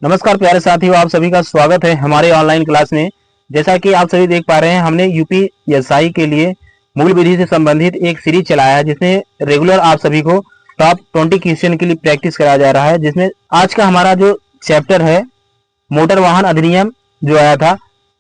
नमस्कार प्यारे साथियों, आप सभी का स्वागत है हमारे ऑनलाइन क्लास में। जैसा कि आप सभी देख पा रहे हैं, हमने यूपीएसआई के लिए मूल विधि से संबंधित एक सीरीज चलाया है जिसमें रेगुलर आप सभी को टॉप 20 क्वेश्चन के लिए प्रैक्टिस कराया जा रहा है। जिसमें आज का हमारा जो चैप्टर है मोटर वाहन अधिनियम जो आया था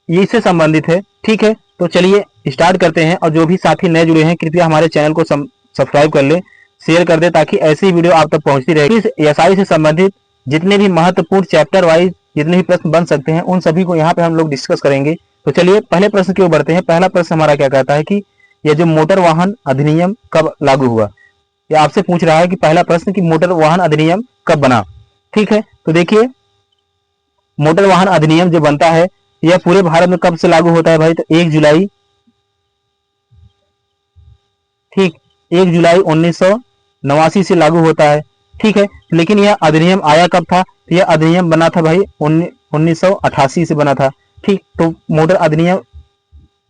ये इससे संबंधित है। ठीक है, तो चलिए स्टार्ट करते हैं। और जो भी साथी नए जुड़े हैं कृपया हमारे चैनल को सब्सक्राइब कर ले, शेयर कर दे ताकि ऐसी वीडियो आप तक पहुंचती रहे। इस एसआई से संबंधित जितने भी महत्वपूर्ण चैप्टर वाइज जितने भी प्रश्न बन सकते हैं उन सभी को यहाँ पे हम लोग डिस्कस करेंगे। तो चलिए पहले प्रश्न की ओर बढ़ते हैं। पहला प्रश्न हमारा क्या कहता है कि यह जो मोटर वाहन अधिनियम कब लागू हुआ। यह आपसे पूछ रहा है कि पहला प्रश्न कि मोटर वाहन अधिनियम कब बना। ठीक है, तो देखिए मोटर वाहन अधिनियम जो बनता है यह पूरे भारत में कब से लागू होता है भाई, तो 1 जुलाई, ठीक 1 जुलाई 1989 से लागू होता है। ठीक है, लेकिन यह अधिनियम आया कब था, तो यह अधिनियम बना था भाई 1988 से बना था। ठीक, तो मोटर अधिनियम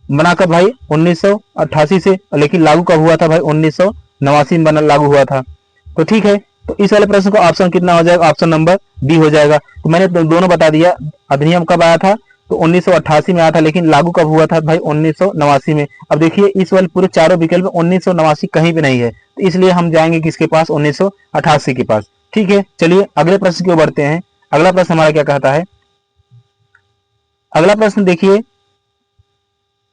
बना कब भाई 1988 से, लेकिन लागू कब हुआ था भाई 1989 में बना लागू हुआ था। तो ठीक है, तो इस वाले प्रश्न को ऑप्शन कितना हो जाएगा, ऑप्शन नंबर बी हो जाएगा। तो मैंने दोनों बता दिया, अधिनियम कब आया था तो 1988 में आया था, लेकिन लागू कब हुआ था भाई 1989 में। अब देखिए इस वाले पूरे चारों विकल्प में 1989 कहीं भी नहीं है, तो इसलिए हम जाएंगे किसके पास, 1988 के पास। ठीक है, चलिए अगले प्रश्न की ओर बढ़ते हैं। अगला प्रश्न हमारा क्या कहता है। अगला प्रश्न देखिए,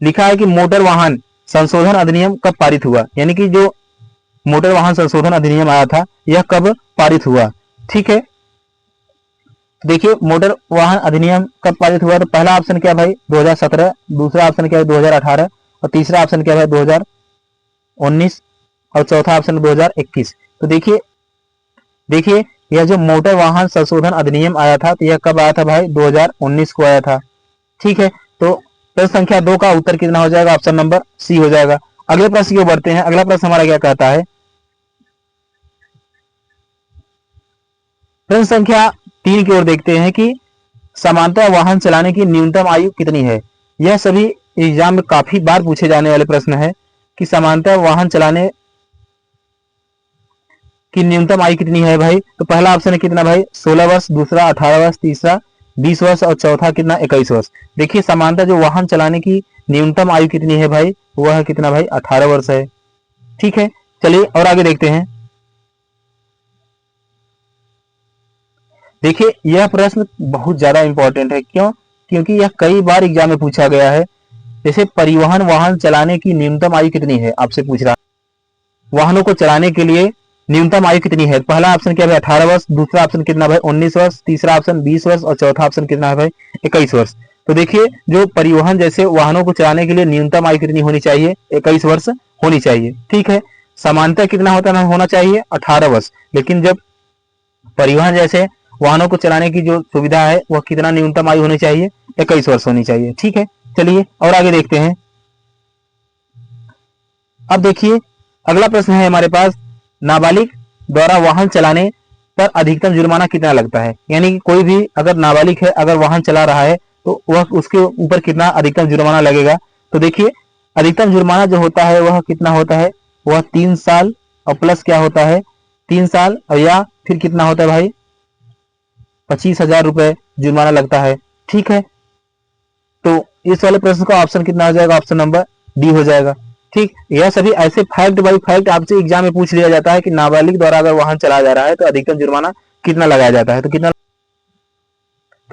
लिखा है कि मोटर वाहन संशोधन अधिनियम कब पारित हुआ, यानी कि जो मोटर वाहन संशोधन अधिनियम आया था यह कब पारित हुआ। ठीक है, देखिए मोटर वाहन अधिनियम कब पारित हुआ, तो पहला ऑप्शन क्या भाई 2017, दूसरा ऑप्शन क्या है 2018 और तीसरा ऑप्शन क्या है 2019 और चौथा ऑप्शन 2021। तो देखिए यह जो मोटर वाहन संशोधन अधिनियम आया था तो यह कब आया था भाई 2019 को आया था। ठीक है, तो प्रश्न संख्या 2 का उत्तर कितना हो जाएगा, ऑप्शन नंबर सी हो जाएगा। अगले प्रश्न की ओर बढ़ते हैं। अगला प्रश्न हमारा क्या कहता है, प्रश्न संख्या 3 की ओर देखते हैं कि समांतर वाहन चलाने की न्यूनतम आयु कितनी है। यह सभी एग्जाम में काफी बार पूछे जाने वाले प्रश्न है कि समांतर वाहन चलाने की न्यूनतम आयु कितनी है भाई। तो पहला ऑप्शन है कितना भाई 16 वर्ष, दूसरा 18 वर्ष, तीसरा 20 वर्ष और चौथा कितना 21 वर्ष। देखिए समांतर जो वाहन चलाने की न्यूनतम आयु कितनी है भाई, वह है कितना भाई 18 वर्ष है। ठीक है, चलिए और आगे देखते हैं। देखिए यह प्रश्न बहुत ज्यादा इंपॉर्टेंट है, क्यों, क्योंकि यह कई बार एग्जाम में पूछा गया है। जैसे परिवहन वाहन चलाने की न्यूनतम आयु कितनी है, आपसे पूछ रहा वाहनों को चलाने के लिए न्यूनतम आयु कितनी है। पहला ऑप्शन क्या है 18 वर्ष, दूसरा ऑप्शन कितना भाई 19 वर्ष, तीसरा ऑप्शन 20 वर्ष और चौथा ऑप्शन कितना है भाई 21 वर्ष। तो देखिए जो परिवहन जैसे वाहनों को चलाने के लिए न्यूनतम आयु कितनी होनी चाहिए, 21 वर्ष होनी चाहिए। ठीक है, समांतर कितना होना चाहिए 18 वर्ष, लेकिन जब परिवहन जैसे वाहनों को चलाने की जो सुविधा है वह कितना न्यूनतम आयु होनी चाहिए, 21 वर्ष होनी चाहिए। ठीक है, चलिए और आगे देखते हैं। अब देखिए अगला प्रश्न है हमारे पास, नाबालिग द्वारा वाहन चलाने पर अधिकतम जुर्माना कितना लगता है। यानी कि कोई भी अगर नाबालिग है अगर वाहन चला रहा है तो वह उसके ऊपर कितना अधिकतम जुर्माना लगेगा। तो देखिए अधिकतम जुर्माना जो होता है वह कितना होता है, वह 3 साल और प्लस क्या होता है 3 साल और या फिर कितना होता है भाई 25,000 रुपए जुर्माना लगता है। ठीक है, तो इस वाले प्रश्न का ऑप्शन कितना हो जाएगा, ऑप्शन नंबर डी हो जाएगा। ठीक, यह सभी ऐसे फैक्ट बाई फैक्ट आपसे एग्जाम में पूछ लिया जाता है कि नाबालिग द्वारा अगर वाहन चलाया जा रहा है तो अधिकतम जुर्माना कितना लगाया जाता है। तो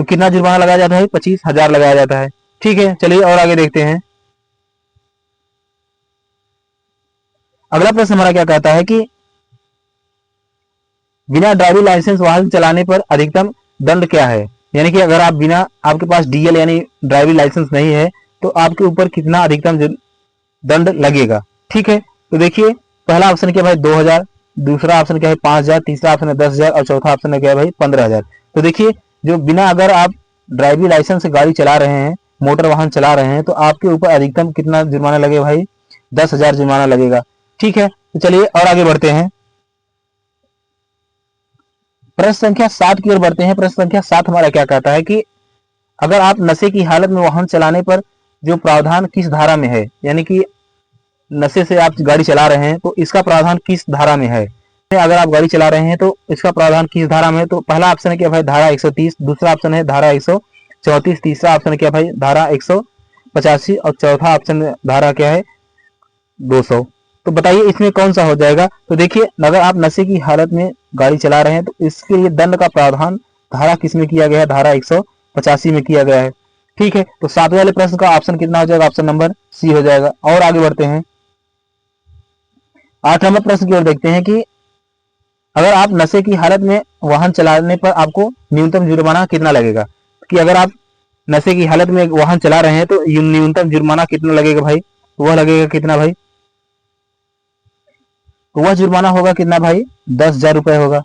कितना जुर्माना लगाया जाता है, 25,000 लगाया जाता है। ठीक है, चलिए और आगे देखते हैं। अगला प्रश्न हमारा क्या कहता है कि बिना ड्राइविंग लाइसेंस वाहन चलाने पर अधिकतम दंड क्या है। यानी कि अगर आप बिना आपके पास डीएल यानी ड्राइविंग लाइसेंस नहीं है तो आपके ऊपर कितना अधिकतम दंड लगेगा। ठीक है, तो देखिए पहला ऑप्शन क्या है भाई 2,000, दूसरा ऑप्शन क्या है 5,000, तीसरा ऑप्शन है 10,000 और चौथा ऑप्शन है क्या है भाई 15,000। तो देखिए जो बिना अगर आप ड्राइविंग लाइसेंस से गाड़ी चला रहे हैं, मोटर वाहन चला रहे हैं, तो आपके ऊपर अधिकतम कितना जुर्माना लगेगा भाई 10,000 जुर्माना लगेगा। ठीक है, तो चलिए और आगे बढ़ते हैं। प्रश्न संख्या 7 की ओर बढ़ते हैं। प्रश्न संख्या 7 हमारा क्या कहता है कि अगर आप नशे की हालत में वाहन चलाने पर जो प्रावधान किस धारा में है, यानी कि नशे से आप गाड़ी चला रहे हैं तो इसका प्रावधान किस धारा में है। अगर आप गाड़ी चला रहे हैं तो इसका प्रावधान किस धारा में है? तो पहला ऑप्शन है क्या भाई धारा 130, दूसरा ऑप्शन है धारा 134, तीसरा ऑप्शन क्या भाई धारा 185 और चौथा ऑप्शन धारा क्या है 200। तो बताइए इसमें कौन सा हो जाएगा? तो देखिए अगर आप नशे की हालत में गाड़ी चला रहे हैं तो इसके लिए दंड का प्रावधान धारा किस में किया गया है? धारा 185 में किया गया है। ठीक है, तो सातवें वाले प्रश्न का ऑप्शन कितना हो जाएगा? ऑप्शन नंबर सी हो जाएगा। और आगे बढ़ते हैं 8 नंबर प्रश्न की ओर देखते हैं कि अगर आप नशे की हालत में वाहन चलाने पर आपको न्यूनतम जुर्माना कितना लगेगा? कि अगर आप नशे की हालत में वाहन चला रहे हैं तो न्यूनतम जुर्माना कितना लगेगा भाई? वह लगेगा कितना भाई? तो वह जुर्माना होगा कितना भाई? 10,000 रुपए होगा।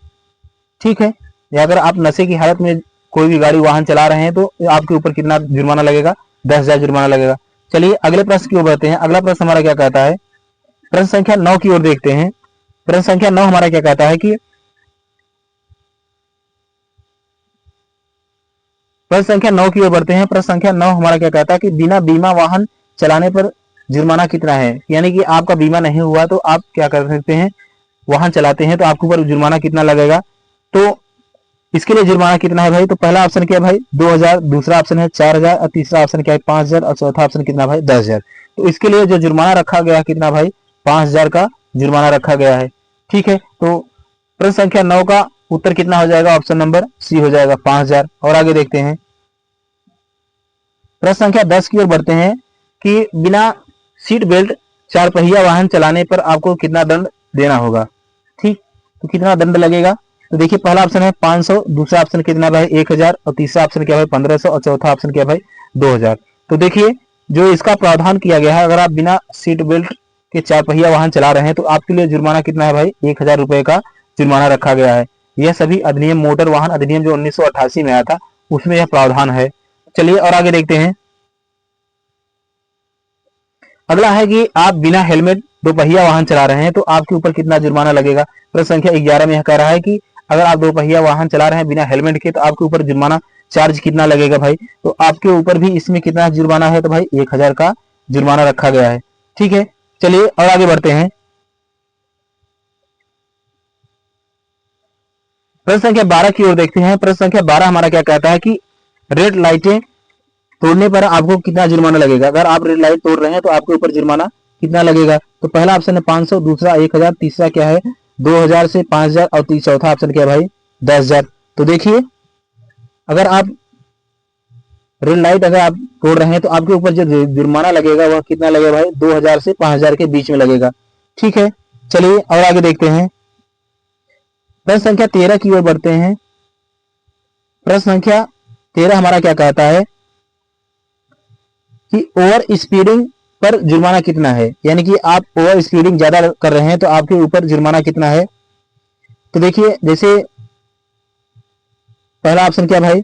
ठीक है, या अगर आप नशे की हालत में कोई भी गाड़ी वाहन चला रहे हैं तो आपके ऊपर कितना जुर्माना लगेगा? 10,000 जुर्माना लगेगा। चलिए अगले प्रश्न की ओर बढ़ते हैं। अगला प्रश्न हमारा क्या कहता है? प्रश्न संख्या 9 की ओर देखते हैं। प्रश्न संख्या 9 हमारा क्या कहता है कि प्रश्न संख्या 9 की ओर बढ़ते हैं। प्रश्न संख्या 9 हमारा क्या कहता है कि बिना बीमा वाहन चलाने पर जुर्माना कितना है? यानी कि आपका बीमा नहीं हुआ तो आप क्या कर सकते हैं? वाहन चलाते हैं तो आपके ऊपर जुर्माना कितना लगेगा? तो इसके लिए जुर्माना कितना है भाई? तो पहला ऑप्शन क्या है भाई 2,000, दूसरा ऑप्शन है 4,000 और तीसरा ऑप्शन क्या है 5,000 और चौथा ऑप्शन कितना भाई 10,000। तो इसके लिए जो जुर्माना रखा गया है कितना भाई? 5,000 का जुर्माना रखा गया है। ठीक है, तो प्रश्न संख्या 9 का उत्तर कितना हो जाएगा? ऑप्शन नंबर सी हो जाएगा 5,000। और आगे देखते हैं प्रश्न संख्या 10 की ओर बढ़ते हैं कि बिना सीट बेल्ट 4 पहिया वाहन चलाने पर आपको कितना दंड देना होगा? ठीक, तो कितना दंड लगेगा? तो देखिए पहला ऑप्शन है 500, दूसरा ऑप्शन कितना भाई 1,000 और तीसरा ऑप्शन क्या भाई 1,500 और चौथा ऑप्शन क्या भाई 2,000। तो देखिए जो इसका प्रावधान किया गया है, अगर आप बिना सीट बेल्ट के 4 पहिया वाहन चला रहे हैं तो आपके लिए जुर्माना कितना है भाई? 1,000 रुपए का जुर्माना रखा गया है। यह सभी अधिनियम मोटर वाहन अधिनियम जो 1988 में आया था उसमें यह प्रावधान है। चलिए और आगे देखते हैं। अगला है कि आप बिना हेलमेट 2 पहिया वाहन चला रहे हैं तो आपके ऊपर कितना जुर्माना लगेगा? प्रश्न संख्या 11 में यह कह रहा है कि अगर आप 2 पहिया वाहन चला रहे हैं बिना हेलमेट के तो आपके ऊपर जुर्माना चार्ज कितना लगेगा भाई? तो आपके ऊपर भी इसमें कितना जुर्माना है? तो भाई 1,000 का जुर्माना रखा गया है। ठीक है, चलिए और आगे बढ़ते हैं। प्रश्न संख्या 12 की ओर देखते हैं। प्रश्न संख्या 12 हमारा क्या कहता है कि रेड लाइटें तोड़ने पर आपको कितना जुर्माना लगेगा? अगर आप रेड लाइट तोड़ रहे हैं तो आपके ऊपर जुर्माना कितना लगेगा? तो पहला ऑप्शन है 500, दूसरा 1,000, तीसरा क्या है 2,000 से 5,000 और चौथा ऑप्शन क्या है भाई 10,000। तो देखिए अगर आप रेड लाइट अगर आप तोड़ रहे हैं तो आपके ऊपर जो जुर्माना लगेगा वह कितना लगेगा भाई? 2,000 से 5,000 के बीच में लगेगा। ठीक है, चलिए और आगे देखते हैं। प्रश्न संख्या 13 की ओर बढ़ते हैं। प्रश्न संख्या 13 हमारा क्या कहता है कि ओवर स्पीडिंग पर जुर्माना कितना है? यानी कि आप ओवर स्पीडिंग ज्यादा कर रहे हैं तो आपके ऊपर जुर्माना कितना है? तो देखिए जैसे पहला ऑप्शन क्या भाई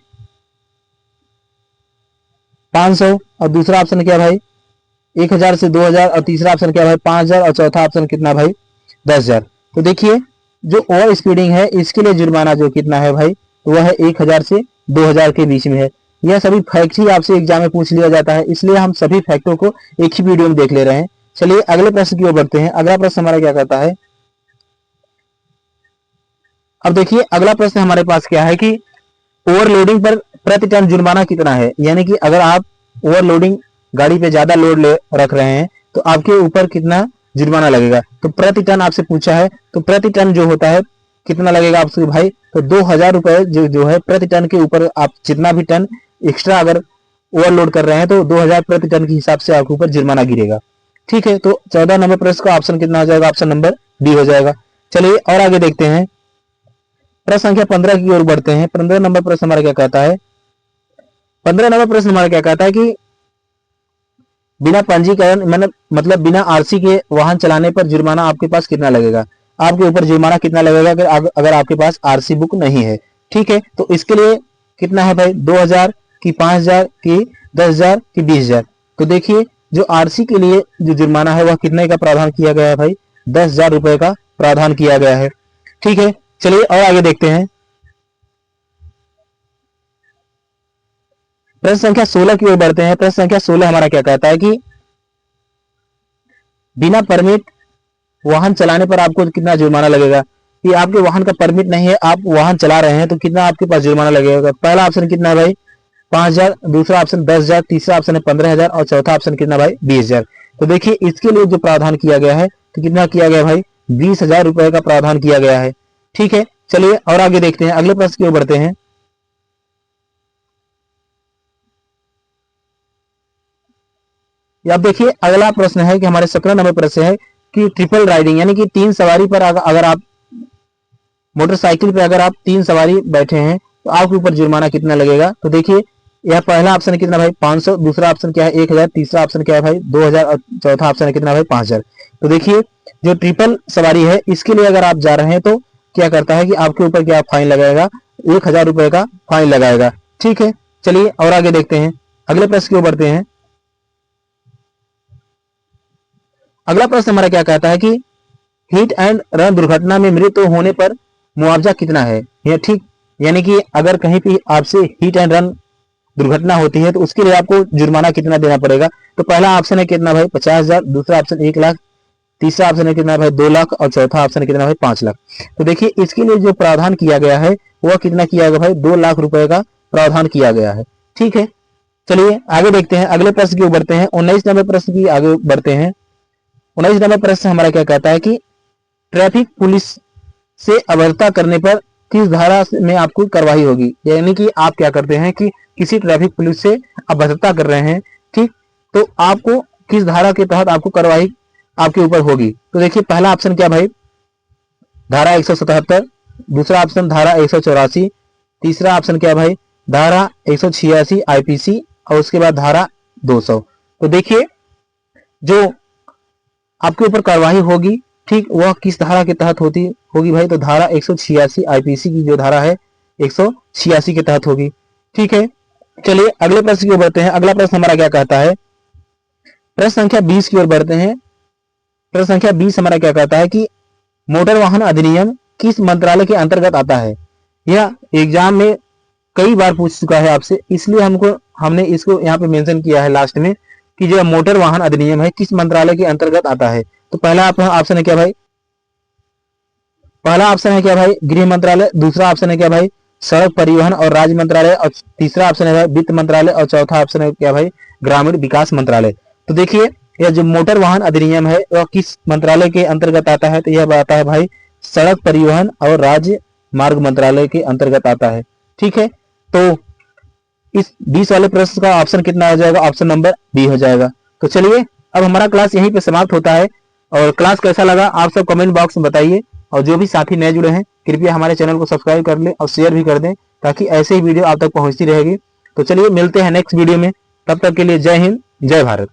500 और दूसरा ऑप्शन क्या भाई 1,000 से 2,000 और तीसरा ऑप्शन क्या भाई 5,000 और चौथा ऑप्शन कितना भाई 10,000। तो देखिए जो ओवर स्पीडिंग है इसके लिए जुर्माना जो कितना है भाई तो वह है 1,000 से 2,000 के बीच में है। यह सभी फैक्ट ही आपसे एग्जाम में पूछ लिया जाता है, इसलिए हम सभी फैक्टों को एक ही वीडियो में देख ले रहे हैं। चलिए अगले प्रश्न की ओर बढ़ते हैं। अगला प्रश्न हमारा क्या कहता है? अब देखिए अगला प्रश्न हमारे पास क्या है कि ओवरलोडिंग पर प्रति टन जुर्माना कितना है? यानी कि अगर आप ओवरलोडिंग गाड़ी पे ज्यादा लोड ले रख रहे हैं तो आपके ऊपर कितना जुर्माना लगेगा? तो प्रति टन आपसे पूछा है, तो प्रति टन जो होता है कितना लगेगा आपसे भाई? तो 2,000 रुपए जो है प्रति टन के ऊपर आप जितना भी टन एक्स्ट्रा अगर ओवरलोड कर रहे हैं तो 2,000 प्रति टन के हिसाब से आपके ऊपर जुर्माना गिरेगा। ठीक है, तो 14 नंबर प्रश्न का ऑप्शन कितना हो जाएगा? ऑप्शन नंबर डी हो जाएगा। चलिए और आगे देखते हैं। प्रश्न संख्या 15 की ओर बढ़ते हैं। 15 नंबर प्रश्न हमारा क्या कहता है? 15 नंबर प्रश्न हमारा क्या कहता है कि बिना पंजीकरण मतलब बिना आरसी के वाहन चलाने पर जुर्माना आपके पास कितना लगेगा? आपके ऊपर जुर्माना कितना लगेगा अगर आपके पास आरसी बुक नहीं है? ठीक है, तो इसके लिए कितना है भाई 2,000 की 5,000 की 10,000 की 20,000। तो देखिए जो आरसी के लिए जो जुर्माना है वह कितने का प्रावधान किया गया है भाई? 10,000 रुपए का प्रावधान किया गया है। ठीक है, चलिए और आगे देखते हैं। प्रश्न संख्या 16 की ओर बढ़ते हैं। प्रश्न संख्या 16 हमारा क्या कहता है कि बिना परमिट वाहन चलाने पर आपको कितना जुर्माना लगेगा? कि आपके वाहन का परमिट नहीं है, आप वाहन चला रहे हैं, तो कितना आपके पास जुर्माना लगेगा। पहला ऑप्शन कितना है भाई 5,000, दूसरा ऑप्शन 10,000, तीसरा ऑप्शन है 15,000 और चौथा ऑप्शन कितना भाई 20,000। तो देखिए इसके लिए जो प्रावधान किया गया है तो कितना किया गया भाई 20,000 रुपए का प्रावधान किया गया है। ठीक है, चलिए और आगे देखते हैं, अगले प्रश्न की ओर बढ़ते हैं। अब देखिए अगला प्रश्न है कि हमारे 17 नंबर प्रश्न है कि ट्रिपल राइडिंग यानी कि 3 सवारी पर अगर आप मोटरसाइकिल पे अगर आप 3 सवारी बैठे हैं तो आपके ऊपर जुर्माना कितना लगेगा। तो देखिए यह पहला ऑप्शन कितना भाई 500, दूसरा ऑप्शन क्या है 1,000, तीसरा ऑप्शन क्या है भाई 2,000 और चौथा ऑप्शन है कितना भाई 5,000। तो देखिए जो ट्रिपल सवारी है इसके लिए अगर आप जा रहे हैं तो क्या करता है कि आपके ऊपर क्या फाइन लगाएगा 1,000 रुपए का फाइन लगाएगा। ठीक है, चलिए और आगे देखते हैं, अगले प्रश्न की ओर बढ़ते हैं। अगला प्रश्न हमारा क्या कहता है कि हिट एंड रन दुर्घटना में मृत्यु होने पर मुआवजा कितना है। यह ठीक, यानी कि अगर कहीं भी आपसे हिट एंड रन दुर्घटना होती है तो उसके लिए आपको जुर्माना कितना देना पड़ेगा। तो पहला ऑप्शन है कितना भाई 50,000, दूसरा ऑप्शन 1 लाख, तीसरा ऑप्शन है कितना भाई 2 लाख और चौथा ऑप्शन है कितना भाई 5 लाख। तो देखिए इसके लिए जो प्रावधान किया गया है वह कितना किया गया भाई 2 लाख रुपए का प्रावधान किया गया है। ठीक है, चलिए आगे देखते हैं, अगले प्रश्न की ओर बढ़ते हैं। 19 नंबर प्रश्न की आगे बढ़ते हैं। 19 नंबर प्रश्न हमारा क्या कहता है कि ट्रैफिक पुलिस से अभद्रता करने पर किस धारा में आपको कार्रवाई होगी। यानी कि आप क्या करते हैं कि किसी ट्रैफिक पुलिस से अभद्रता कर रहे हैं, ठीक, तो आपको किस धारा के तहत आपको कार्रवाई आपके ऊपर होगी। तो देखिए पहला ऑप्शन क्या भाई धारा 177, दूसरा ऑप्शन धारा 184, तीसरा ऑप्शन क्या भाई धारा 186 आईपीसी और उसके बाद धारा 200। तो देखिए जो आपके ऊपर कार्रवाई होगी, ठीक, वह किस धारा के तहत होगी भाई। तो धारा 186 आईपीसी की जो धारा है 186 के तहत होगी। ठीक है, चलिए अगले प्रश्न की ओर बढ़ते हैं। अगला प्रश्न हमारा क्या कहता है, प्रश्न संख्या 20 की ओर बढ़ते हैं। प्रश्न संख्या 20 हमारा क्या कहता है कि मोटर वाहन अधिनियम किस मंत्रालय के अंतर्गत आता है। यह एग्जाम में कई बार पूछ चुका है आपसे, इसलिए हमने इसको यहाँ पे मेंशन किया है लास्ट में कि जो मोटर वाहन अधिनियम है किस मंत्रालय के अंतर्गत आता है। तो पहला ऑप्शन है क्या भाई, पहला ऑप्शन है क्या भाई गृह मंत्रालय, दूसरा ऑप्शन है क्या भाई सड़क परिवहन और राज्य मंत्रालय और तीसरा ऑप्शन है भाई वित्त मंत्रालय और चौथा ऑप्शन है क्या भाई ग्रामीण विकास मंत्रालय। तो देखिए यह जो मोटर वाहन अधिनियम है वह किस मंत्रालय के अंतर्गत आता है। तो यह आता है भाई सड़क परिवहन और राज्य मार्ग मंत्रालय के अंतर्गत आता है। ठीक है, तो इस 20 वाले प्रश्न का ऑप्शन कितना हो जाएगा, ऑप्शन नंबर बी हो जाएगा। तो चलिए अब हमारा क्लास यहीं पे समाप्त होता है और क्लास कैसा लगा आप सब कमेंट बॉक्स में बताइए और जो भी साथी नए जुड़े हैं कृपया हमारे चैनल को सब्सक्राइब कर लें और शेयर भी कर दें ताकि ऐसे ही वीडियो आप तक पहुंचती रहेगी। तो चलिए मिलते हैं नेक्स्ट वीडियो में, तब तक के लिए जय हिंद जय भारत।